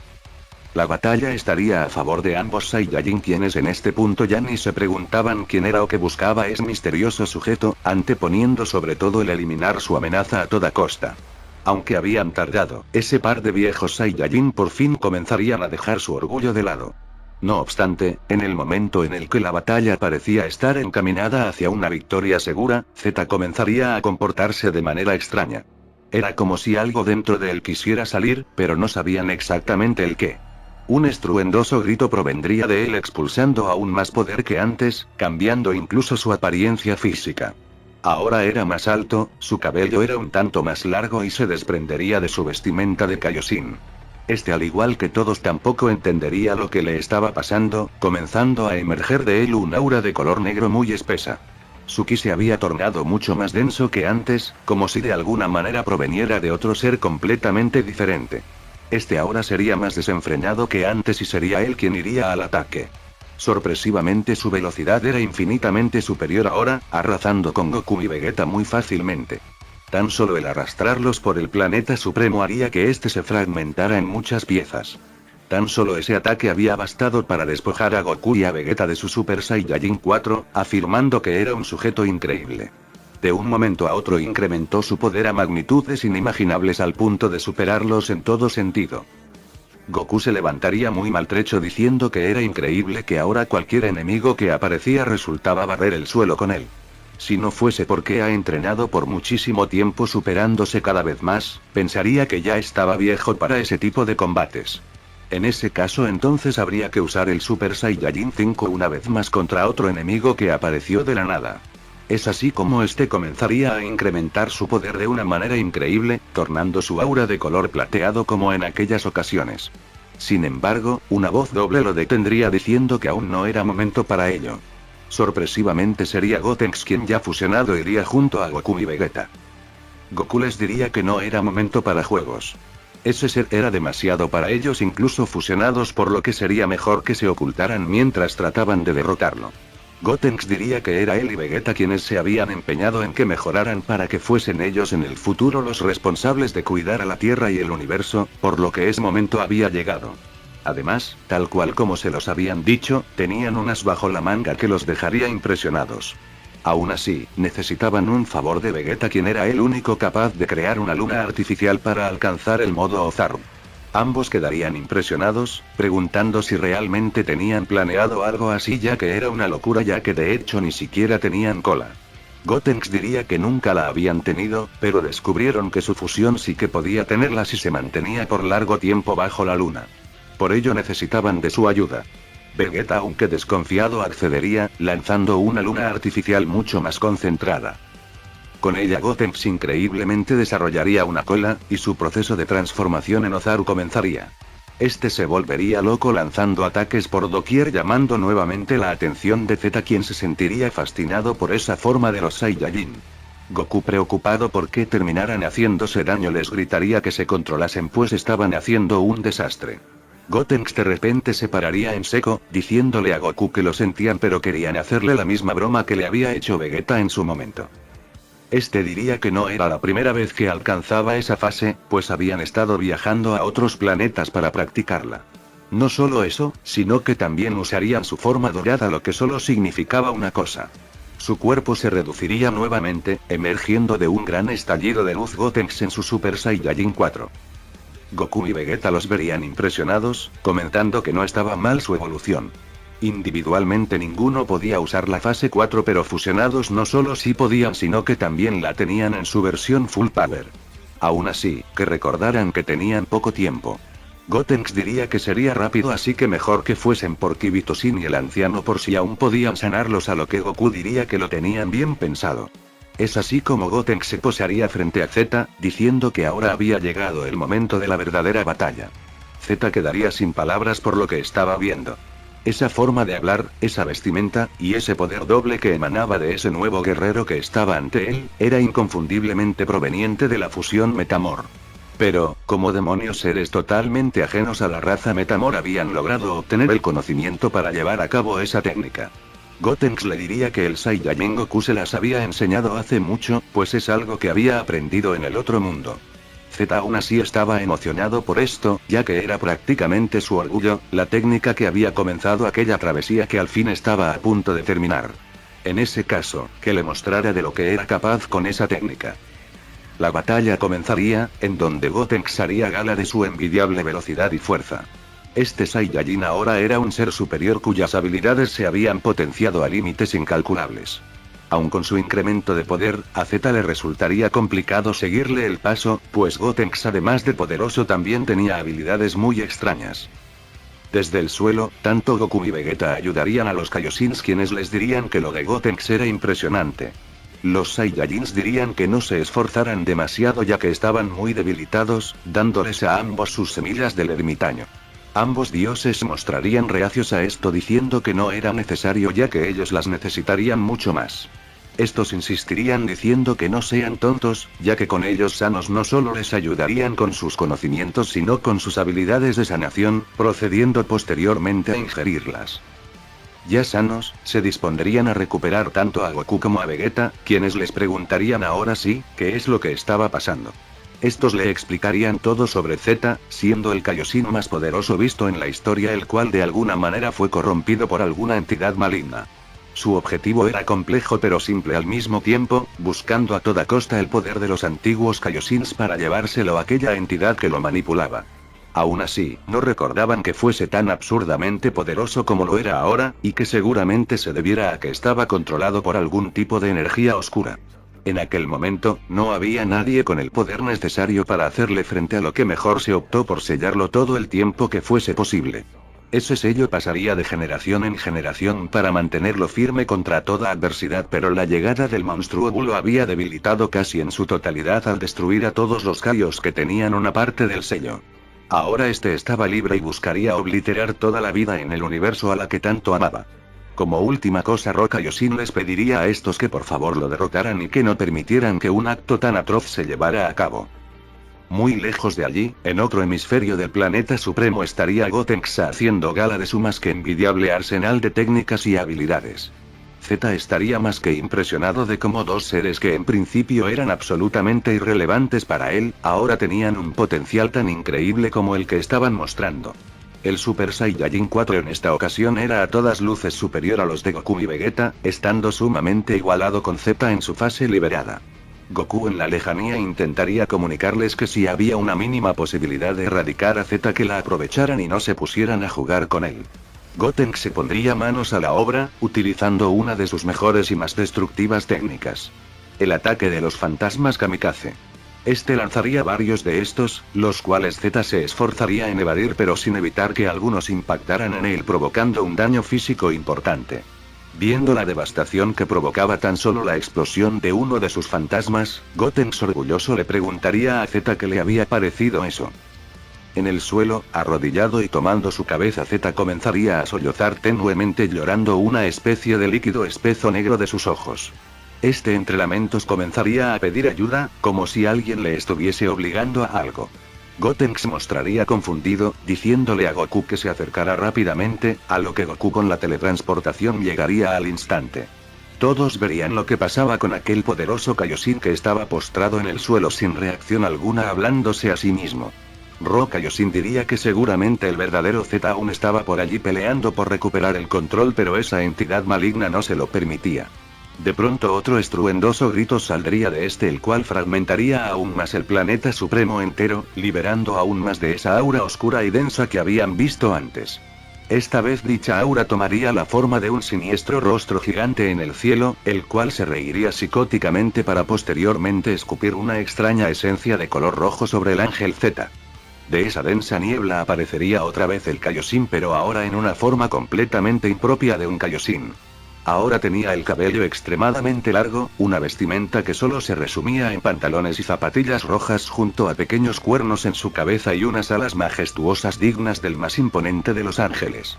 [SPEAKER 2] La batalla estaría a favor de ambos Saiyajin, quienes en este punto ya ni se preguntaban quién era o qué buscaba ese misterioso sujeto, anteponiendo sobre todo el eliminar su amenaza a toda costa. Aunque habían tardado, ese par de viejos Saiyajin por fin comenzarían a dejar su orgullo de lado. No obstante, en el momento en el que la batalla parecía estar encaminada hacia una victoria segura, Z comenzaría a comportarse de manera extraña. Era como si algo dentro de él quisiera salir, pero no sabían exactamente el qué. Un estruendoso grito provendría de él expulsando aún más poder que antes, cambiando incluso su apariencia física. Ahora era más alto, su cabello era un tanto más largo y se desprendería de su vestimenta de Kaioshin. Este, al igual que todos, tampoco entendería lo que le estaba pasando, comenzando a emerger de él un aura de color negro muy espesa. Su ki se había tornado mucho más denso que antes, como si de alguna manera proveniera de otro ser completamente diferente. Este ahora sería más desenfrenado que antes y sería él quien iría al ataque. Sorpresivamente su velocidad era infinitamente superior ahora, arrasando con Goku y Vegeta muy fácilmente. Tan solo el arrastrarlos por el planeta supremo haría que este se fragmentara en muchas piezas. Tan solo ese ataque había bastado para despojar a Goku y a Vegeta de su Super Saiyajin 4, afirmando que era un sujeto increíble. De un momento a otro incrementó su poder a magnitudes inimaginables al punto de superarlos en todo sentido. Goku se levantaría muy maltrecho diciendo que era increíble que ahora cualquier enemigo que aparecía resultaba barrer el suelo con él. Si no fuese porque ha entrenado por muchísimo tiempo superándose cada vez más, pensaría que ya estaba viejo para ese tipo de combates. En ese caso entonces habría que usar el Super Saiyajin 5 una vez más contra otro enemigo que apareció de la nada. Es así como este comenzaría a incrementar su poder de una manera increíble, tornando su aura de color plateado como en aquellas ocasiones. Sin embargo, una voz doble lo detendría diciendo que aún no era momento para ello. Sorpresivamente sería Gotenks quien ya fusionado iría junto a Goku y Vegeta. Goku les diría que no era momento para juegos. Ese ser era demasiado para ellos incluso fusionados, por lo que sería mejor que se ocultaran mientras trataban de derrotarlo. Gotenks diría que era él y Vegeta quienes se habían empeñado en que mejoraran para que fuesen ellos en el futuro los responsables de cuidar a la Tierra y el universo, por lo que ese momento había llegado. Además, tal cual como se los habían dicho, tenían un as bajo la manga que los dejaría impresionados. Aún así, necesitaban un favor de Vegeta, quien era el único capaz de crear una luna artificial para alcanzar el modo Ozaru. Ambos quedarían impresionados, preguntando si realmente tenían planeado algo así, ya que era una locura, ya que de hecho ni siquiera tenían cola. Gotenks diría que nunca la habían tenido, pero descubrieron que su fusión sí que podía tenerla si se mantenía por largo tiempo bajo la luna. Por ello necesitaban de su ayuda. Vegeta, aunque desconfiado, accedería, lanzando una luna artificial mucho más concentrada. Con ella Gotenks increíblemente desarrollaría una cola, y su proceso de transformación en Ozaru comenzaría. Este se volvería loco lanzando ataques por doquier, llamando nuevamente la atención de Zeta, quien se sentiría fascinado por esa forma de los Saiyajin. Goku, preocupado por que terminaran haciéndose daño, les gritaría que se controlasen, pues estaban haciendo un desastre. Gotenks de repente se pararía en seco, diciéndole a Goku que lo sentían, pero querían hacerle la misma broma que le había hecho Vegeta en su momento. Este diría que no era la primera vez que alcanzaba esa fase, pues habían estado viajando a otros planetas para practicarla. No solo eso, sino que también usarían su forma dorada, lo que solo significaba una cosa. Su cuerpo se reduciría nuevamente, emergiendo de un gran estallido de luz Gotenks en su Super Saiyajin 4. Goku y Vegeta los verían impresionados, comentando que no estaba mal su evolución. Individualmente ninguno podía usar la fase 4, pero fusionados no solo sí podían, sino que también la tenían en su versión Full Power. Aún así, que recordaran que tenían poco tiempo. Gotenks diría que sería rápido, así que mejor que fuesen por Kibitosin y el anciano por si aún podían sanarlos, a lo que Goku diría que lo tenían bien pensado. Es así como Gotenks se posaría frente a Zeta, diciendo que ahora había llegado el momento de la verdadera batalla. Zeta quedaría sin palabras por lo que estaba viendo. Esa forma de hablar, esa vestimenta, y ese poder doble que emanaba de ese nuevo guerrero que estaba ante él, era inconfundiblemente proveniente de la fusión Metamor. Pero, ¿cómo demonios seres totalmente ajenos a la raza Metamor habían logrado obtener el conocimiento para llevar a cabo esa técnica? Gotenks le diría que el Saiyajin Goku se las había enseñado hace mucho, pues es algo que había aprendido en el otro mundo. Zeta aún así estaba emocionado por esto, ya que era prácticamente su orgullo, la técnica que había comenzado aquella travesía que al fin estaba a punto de terminar. En ese caso, que le mostrara de lo que era capaz con esa técnica. La batalla comenzaría, en donde Gotenks haría gala de su envidiable velocidad y fuerza. Este Saiyajin ahora era un ser superior cuyas habilidades se habían potenciado a límites incalculables. Aun con su incremento de poder, a Zeta le resultaría complicado seguirle el paso, pues Gotenks, además de poderoso, también tenía habilidades muy extrañas. Desde el suelo, tanto Goku y Vegeta ayudarían a los Kaioshins, quienes les dirían que lo de Gotenks era impresionante. Los Saiyajins dirían que no se esforzaran demasiado ya que estaban muy debilitados, dándoles a ambos sus semillas del ermitaño. Ambos dioses mostrarían reacios a esto diciendo que no era necesario ya que ellos las necesitarían mucho más. Estos insistirían diciendo que no sean tontos, ya que con ellos sanos no solo les ayudarían con sus conocimientos sino con sus habilidades de sanación, procediendo posteriormente a ingerirlas. Ya sanos, se dispondrían a recuperar tanto a Goku como a Vegeta, quienes les preguntarían ahora sí, qué es lo que estaba pasando. Estos le explicarían todo sobre Z, siendo el Kaioshin más poderoso visto en la historia, el cual de alguna manera fue corrompido por alguna entidad maligna. Su objetivo era complejo pero simple al mismo tiempo, buscando a toda costa el poder de los antiguos Kaioshins para llevárselo a aquella entidad que lo manipulaba. Aún así, no recordaban que fuese tan absurdamente poderoso como lo era ahora, y que seguramente se debiera a que estaba controlado por algún tipo de energía oscura. En aquel momento, no había nadie con el poder necesario para hacerle frente, a lo que mejor se optó por sellarlo todo el tiempo que fuese posible. Ese sello pasaría de generación en generación para mantenerlo firme contra toda adversidad, pero la llegada del monstruo Buu lo había debilitado casi en su totalidad al destruir a todos los Kaios que tenían una parte del sello. Ahora este estaba libre y buscaría obliterar toda la vida en el universo a la que tanto amaba. Como última cosa, Kaioshin les pediría a estos que por favor lo derrotaran y que no permitieran que un acto tan atroz se llevara a cabo. Muy lejos de allí, en otro hemisferio del planeta supremo, estaría Gotenks haciendo gala de su más que envidiable arsenal de técnicas y habilidades. Z estaría más que impresionado de cómo dos seres que en principio eran absolutamente irrelevantes para él, ahora tenían un potencial tan increíble como el que estaban mostrando. El Super Saiyajin 4 en esta ocasión era a todas luces superior a los de Goku y Vegeta, estando sumamente igualado con Z en su fase liberada. Goku en la lejanía intentaría comunicarles que si había una mínima posibilidad de erradicar a Z, que la aprovecharan y no se pusieran a jugar con él. Gotenks se pondría manos a la obra, utilizando una de sus mejores y más destructivas técnicas: el ataque de los fantasmas kamikaze. Este lanzaría varios de estos, los cuales Z se esforzaría en evadir pero sin evitar que algunos impactaran en él, provocando un daño físico importante. Viendo la devastación que provocaba tan solo la explosión de uno de sus fantasmas, Gotenks orgulloso le preguntaría a Z qué le había parecido eso. En el suelo, arrodillado y tomando su cabeza, Z comenzaría a sollozar tenuemente, llorando una especie de líquido espeso negro de sus ojos. Este entre lamentos comenzaría a pedir ayuda, como si alguien le estuviese obligando a algo. Gotenks mostraría confundido, diciéndole a Goku que se acercara rápidamente, a lo que Goku con la teletransportación llegaría al instante. Todos verían lo que pasaba con aquel poderoso Kaioshin que estaba postrado en el suelo sin reacción alguna, hablándose a sí mismo. Kaioshin diría que seguramente el verdadero Z aún estaba por allí peleando por recuperar el control, pero esa entidad maligna no se lo permitía. De pronto otro estruendoso grito saldría de este, el cual fragmentaría aún más el planeta supremo entero, liberando aún más de esa aura oscura y densa que habían visto antes. Esta vez dicha aura tomaría la forma de un siniestro rostro gigante en el cielo, el cual se reiría psicóticamente para posteriormente escupir una extraña esencia de color rojo sobre el ángel Z. De esa densa niebla aparecería otra vez el Kaioshin, pero ahora en una forma completamente impropia de un Kaioshin. Ahora tenía el cabello extremadamente largo, una vestimenta que solo se resumía en pantalones y zapatillas rojas junto a pequeños cuernos en su cabeza y unas alas majestuosas dignas del más imponente de los ángeles.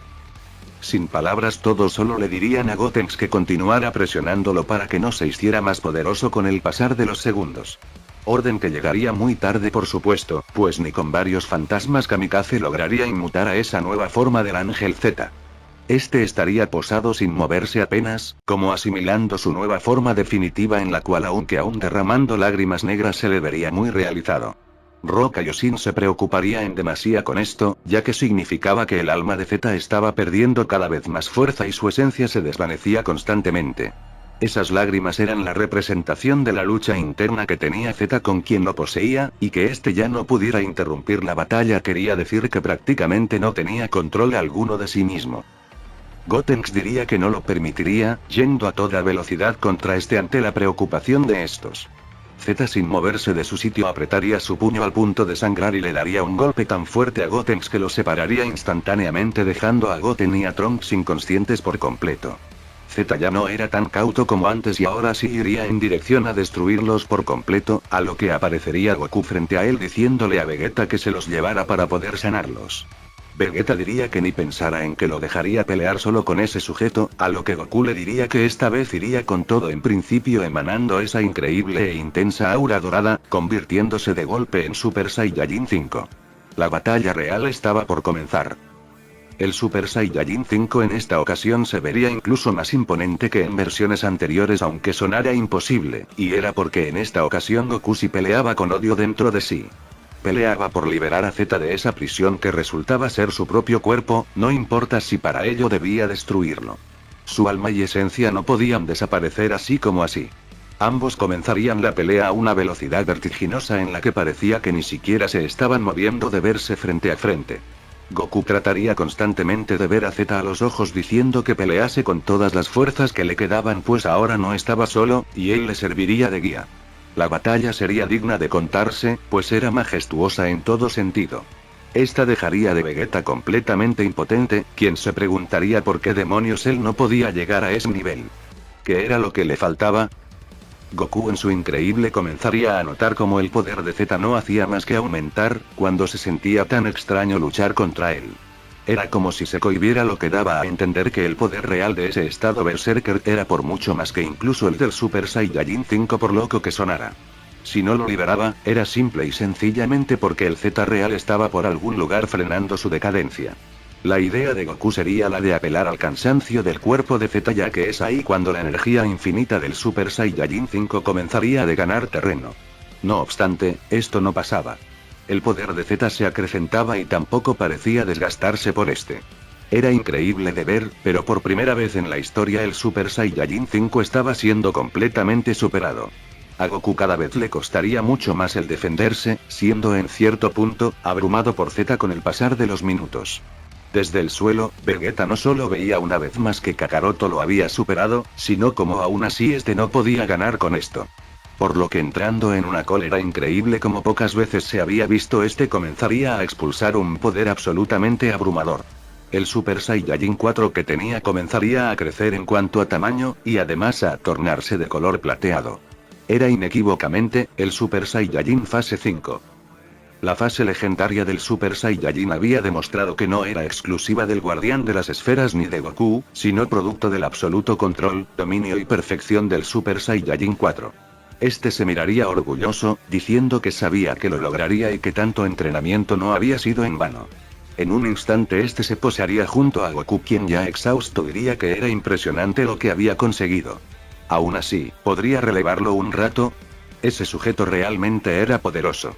[SPEAKER 2] Sin palabras, todos solo le dirían a Gotenks que continuara presionándolo para que no se hiciera más poderoso con el pasar de los segundos. Orden que llegaría muy tarde, por supuesto, pues ni con varios fantasmas kamikaze lograría inmutar a esa nueva forma del ángel Z. Este estaría posado sin moverse apenas, como asimilando su nueva forma definitiva, en la cual aunque aún derramando lágrimas negras se le vería muy realizado. Kaioshin se preocuparía en demasía con esto, ya que significaba que el alma de Z estaba perdiendo cada vez más fuerza y su esencia se desvanecía constantemente. Esas lágrimas eran la representación de la lucha interna que tenía Z con quien lo poseía, y que este ya no pudiera interrumpir la batalla quería decir que prácticamente no tenía control alguno de sí mismo. Gotenks diría que no lo permitiría, yendo a toda velocidad contra este ante la preocupación de estos. Z sin moverse de su sitio apretaría su puño al punto de sangrar y le daría un golpe tan fuerte a Gotenks que lo separaría instantáneamente, dejando a Goten y a Trunks inconscientes por completo. Z ya no era tan cauto como antes y ahora sí iría en dirección a destruirlos por completo, a lo que aparecería Goku frente a él diciéndole a Vegeta que se los llevara para poder sanarlos. Vegeta diría que ni pensara en que lo dejaría pelear solo con ese sujeto, a lo que Goku le diría que esta vez iría con todo, en principio emanando esa increíble e intensa aura dorada, convirtiéndose de golpe en Super Saiyajin 5. La batalla real estaba por comenzar. El Super Saiyajin 5 en esta ocasión se vería incluso más imponente que en versiones anteriores, aunque sonara imposible, y era porque en esta ocasión Goku sí peleaba con odio dentro de sí. Peleaba por liberar a Z de esa prisión que resultaba ser su propio cuerpo, no importa si para ello debía destruirlo. Su alma y esencia no podían desaparecer así como así. Ambos comenzarían la pelea a una velocidad vertiginosa en la que parecía que ni siquiera se estaban moviendo de verse frente a frente. Goku trataría constantemente de ver a Z a los ojos diciendo que pelease con todas las fuerzas que le quedaban, pues ahora no estaba solo, y él le serviría de guía. La batalla sería digna de contarse, pues era majestuosa en todo sentido. Esta dejaría de Vegeta completamente impotente, quien se preguntaría por qué demonios él no podía llegar a ese nivel. ¿Qué era lo que le faltaba? Goku en su increíble comenzaría a notar cómo el poder de Z no hacía más que aumentar, cuando se sentía tan extraño luchar contra él. Era como si se cohibiera, lo que daba a entender que el poder real de ese estado Berserker era por mucho más que incluso el del Super Saiyajin 5, por loco que sonara. Si no lo liberaba, era simple y sencillamente porque el Z real estaba por algún lugar frenando su decadencia. La idea de Goku sería la de apelar al cansancio del cuerpo de Z, ya que es ahí cuando la energía infinita del Super Saiyajin 5 comenzaría a ganar terreno. No obstante, esto no pasaba. El poder de Z se acrecentaba y tampoco parecía desgastarse por este. Era increíble de ver, pero por primera vez en la historia el Super Saiyajin 5 estaba siendo completamente superado. A Goku cada vez le costaría mucho más el defenderse, siendo en cierto punto abrumado por Z con el pasar de los minutos. Desde el suelo, Vegeta no solo veía una vez más que Kakaroto lo había superado, sino como aún así este no podía ganar con esto. Por lo que, entrando en una cólera increíble como pocas veces se había visto, este comenzaría a expulsar un poder absolutamente abrumador. El Super Saiyajin 4 que tenía comenzaría a crecer en cuanto a tamaño, y además a tornarse de color plateado. Era inequívocamente el Super Saiyajin fase 5. La fase legendaria del Super Saiyajin había demostrado que no era exclusiva del Guardián de las Esferas ni de Goku, sino producto del absoluto control, dominio y perfección del Super Saiyajin 4. Este se miraría orgulloso, diciendo que sabía que lo lograría y que tanto entrenamiento no había sido en vano. En un instante este se posaría junto a Goku, quien ya exhausto diría que era impresionante lo que había conseguido. Aún así, ¿podría relevarlo un rato? Ese sujeto realmente era poderoso.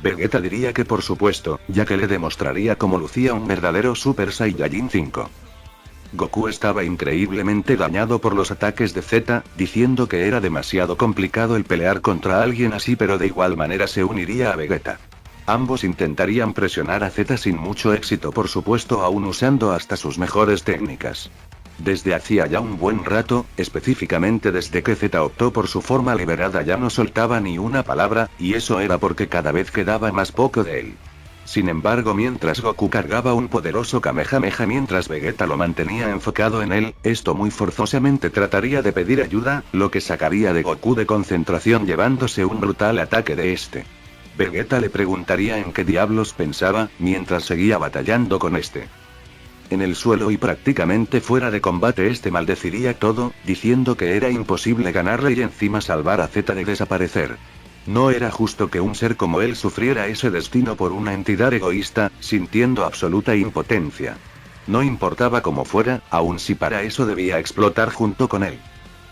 [SPEAKER 2] Vegeta diría que por supuesto, ya que le demostraría cómo lucía un verdadero Super Saiyajin 5. Goku estaba increíblemente dañado por los ataques de Z, diciendo que era demasiado complicado el pelear contra alguien así, pero de igual manera se uniría a Vegeta. Ambos intentarían presionar a Z sin mucho éxito, por supuesto, aún usando hasta sus mejores técnicas. Desde hacía ya un buen rato, específicamente desde que Z optó por su forma liberada, ya no soltaba ni una palabra, y eso era porque cada vez quedaba más poco de él. Sin embargo, mientras Goku cargaba un poderoso Kamehameha mientras Vegeta lo mantenía enfocado en él, esto muy forzosamente trataría de pedir ayuda, lo que sacaría de Goku de concentración llevándose un brutal ataque de este. Vegeta le preguntaría en qué diablos pensaba, mientras seguía batallando con este. En el suelo y prácticamente fuera de combate, este maldeciría todo, diciendo que era imposible ganarle y encima salvar a Z de desaparecer. No era justo que un ser como él sufriera ese destino por una entidad egoísta, sintiendo absoluta impotencia. No importaba cómo fuera, aun si para eso debía explotar junto con él.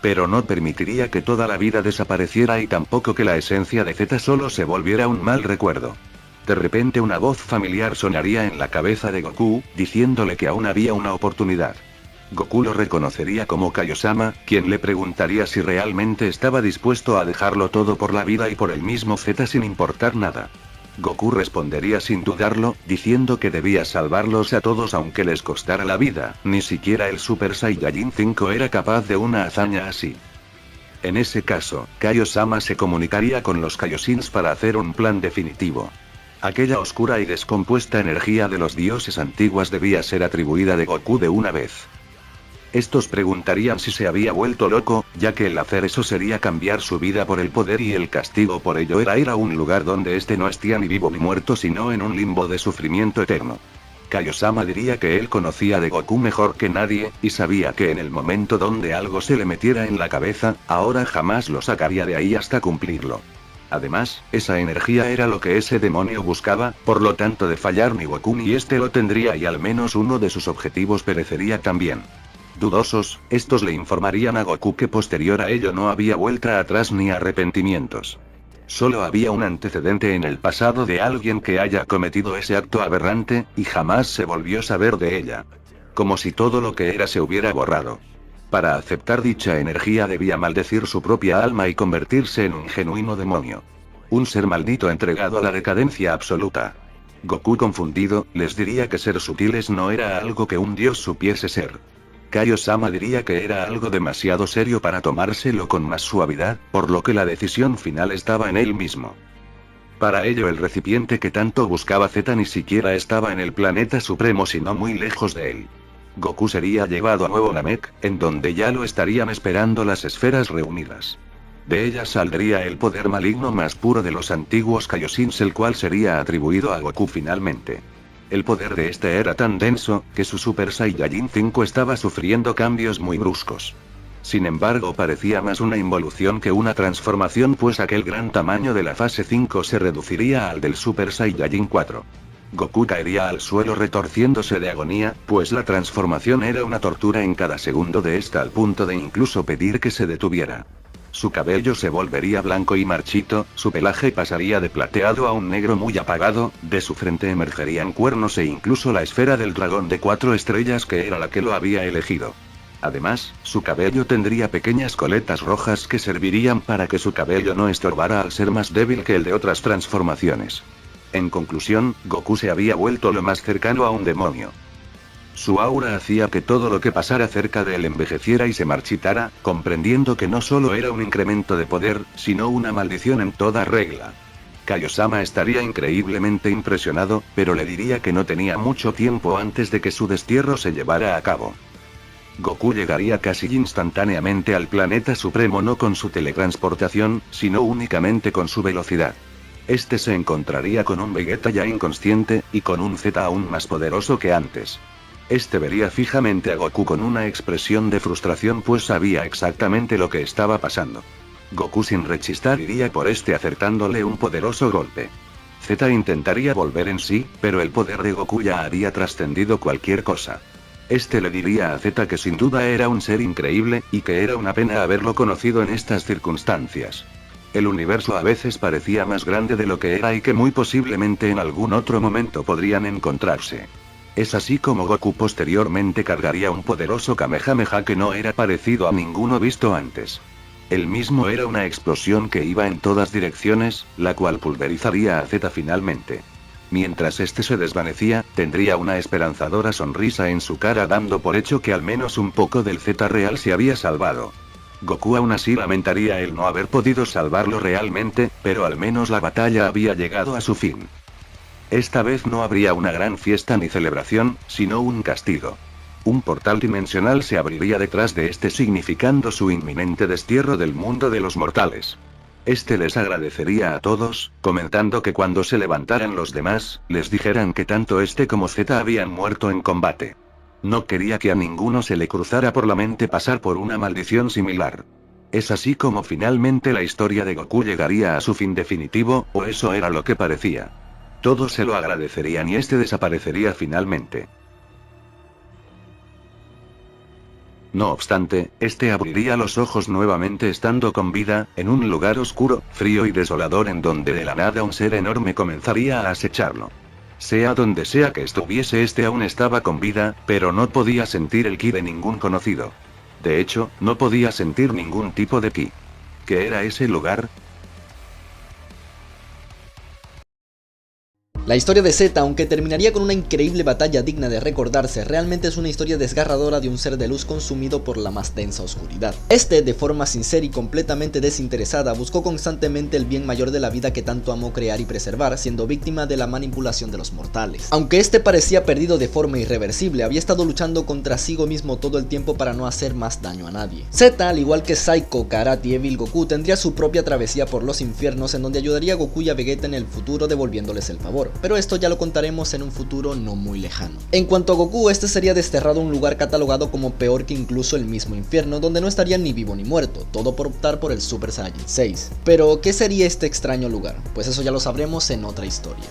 [SPEAKER 2] Pero no permitiría que toda la vida desapareciera y tampoco que la esencia de Z solo se volviera un mal recuerdo. De repente una voz familiar sonaría en la cabeza de Goku, diciéndole que aún había una oportunidad. Goku lo reconocería como Kaiosama, quien le preguntaría si realmente estaba dispuesto a dejarlo todo por la vida y por el mismo Z sin importar nada. Goku respondería sin dudarlo, diciendo que debía salvarlos a todos aunque les costara la vida. Ni siquiera el Super Saiyajin 5 era capaz de una hazaña así. En ese caso, Kaiosama se comunicaría con los Kaiosins para hacer un plan definitivo. Aquella oscura y descompuesta energía de los dioses antiguos debía ser atribuida de Goku de una vez. Estos preguntarían si se había vuelto loco, ya que el hacer eso sería cambiar su vida por el poder y el castigo por ello era ir a un lugar donde este no esté ni vivo ni muerto sino en un limbo de sufrimiento eterno. Kaiosama diría que él conocía de Goku mejor que nadie, y sabía que en el momento donde algo se le metiera en la cabeza, ahora jamás lo sacaría de ahí hasta cumplirlo. Además, esa energía era lo que ese demonio buscaba, por lo tanto de fallar ni Goku ni este lo tendría y al menos uno de sus objetivos perecería también. Dudosos, estos le informarían a Goku que posterior a ello no había vuelta atrás ni arrepentimientos. Solo había un antecedente en el pasado de alguien que haya cometido ese acto aberrante, y jamás se volvió a saber de ella. Como si todo lo que era se hubiera borrado. Para aceptar dicha energía debía maldecir su propia alma y convertirse en un genuino demonio. Un ser maldito entregado a la decadencia absoluta. Goku confundido, les diría que ser sutiles no era algo que un dios supiese ser. Kaiosama diría que era algo demasiado serio para tomárselo con más suavidad, por lo que la decisión final estaba en él mismo. Para ello el recipiente que tanto buscaba Z ni siquiera estaba en el planeta supremo sino muy lejos de él. Goku sería llevado a Nuevo Namek, en donde ya lo estarían esperando las esferas reunidas. De ellas saldría el poder maligno más puro de los antiguos Kaioshins, el cual sería atribuido a Goku finalmente. El poder de este era tan denso, que su Super Saiyajin 5 estaba sufriendo cambios muy bruscos. Sin embargo parecía más una involución que una transformación, pues aquel gran tamaño de la fase 5 se reduciría al del Super Saiyajin 4. Goku caería al suelo retorciéndose de agonía, pues la transformación era una tortura en cada segundo de esta al punto de incluso pedir que se detuviera. Su cabello se volvería blanco y marchito, su pelaje pasaría de plateado a un negro muy apagado, de su frente emergerían cuernos e incluso la esfera del dragón de 4 estrellas que era la que lo había elegido. Además, su cabello tendría pequeñas coletas rojas que servirían para que su cabello no estorbara al ser más débil que el de otras transformaciones. En conclusión, Goku se había vuelto lo más cercano a un demonio. Su aura hacía que todo lo que pasara cerca de él envejeciera y se marchitara, comprendiendo que no solo era un incremento de poder, sino una maldición en toda regla. Kaiosama estaría increíblemente impresionado, pero le diría que no tenía mucho tiempo antes de que su destierro se llevara a cabo. Goku llegaría casi instantáneamente al planeta supremo no con su teletransportación, sino únicamente con su velocidad. Este se encontraría con un Vegeta ya inconsciente, y con un Z aún más poderoso que antes. Este vería fijamente a Goku con una expresión de frustración, pues sabía exactamente lo que estaba pasando. Goku sin rechistar iría por este acertándole un poderoso golpe. Z intentaría volver en sí, pero el poder de Goku ya había trascendido cualquier cosa. Este le diría a Z que sin duda era un ser increíble, y que era una pena haberlo conocido en estas circunstancias. El universo a veces parecía más grande de lo que era y que muy posiblemente en algún otro momento podrían encontrarse. Es así como Goku posteriormente cargaría un poderoso Kamehameha que no era parecido a ninguno visto antes. El mismo era una explosión que iba en todas direcciones, la cual pulverizaría a Z finalmente. Mientras este se desvanecía, tendría una esperanzadora sonrisa en su cara, dando por hecho que al menos un poco del Z real se había salvado. Goku aún así lamentaría el no haber podido salvarlo realmente, pero al menos la batalla había llegado a su fin. Esta vez no habría una gran fiesta ni celebración, sino un castigo. Un portal dimensional se abriría detrás de este, significando su inminente destierro del mundo de los mortales. Este les agradecería a todos, comentando que cuando se levantaran los demás, les dijeran que tanto este como Z habían muerto en combate. No quería que a ninguno se le cruzara por la mente pasar por una maldición similar. Es así como finalmente la historia de Goku llegaría a su fin definitivo, o eso era lo que parecía. Todos se lo agradecerían y este desaparecería finalmente. No obstante, este abriría los ojos nuevamente estando con vida, en un lugar oscuro, frío y desolador en donde de la nada un ser enorme comenzaría a acecharlo. Sea donde sea que estuviese, este aún estaba con vida, pero no podía sentir el ki de ningún conocido. De hecho, no podía sentir ningún tipo de ki. ¿Qué era ese lugar?
[SPEAKER 1] La historia de Z, aunque terminaría con una increíble batalla digna de recordarse, realmente es una historia desgarradora de un ser de luz consumido por la más densa oscuridad. Este, de forma sincera y completamente desinteresada, buscó constantemente el bien mayor de la vida que tanto amó crear y preservar, siendo víctima de la manipulación de los mortales. Aunque este parecía perdido de forma irreversible, había estado luchando contra sí mismo todo el tiempo para no hacer más daño a nadie. Z, al igual que Psycho, Karate y Evil Goku, tendría su propia travesía por los infiernos en donde ayudaría a Goku y a Vegeta en el futuro devolviéndoles el favor, pero esto ya lo contaremos en un futuro no muy lejano. En cuanto a Goku, este sería desterrado a un lugar catalogado como peor que incluso el mismo infierno, donde no estaría ni vivo ni muerto, todo por optar por el Super Saiyajin 6. Pero, ¿qué sería este extraño lugar? Pues eso ya lo sabremos en otra historia.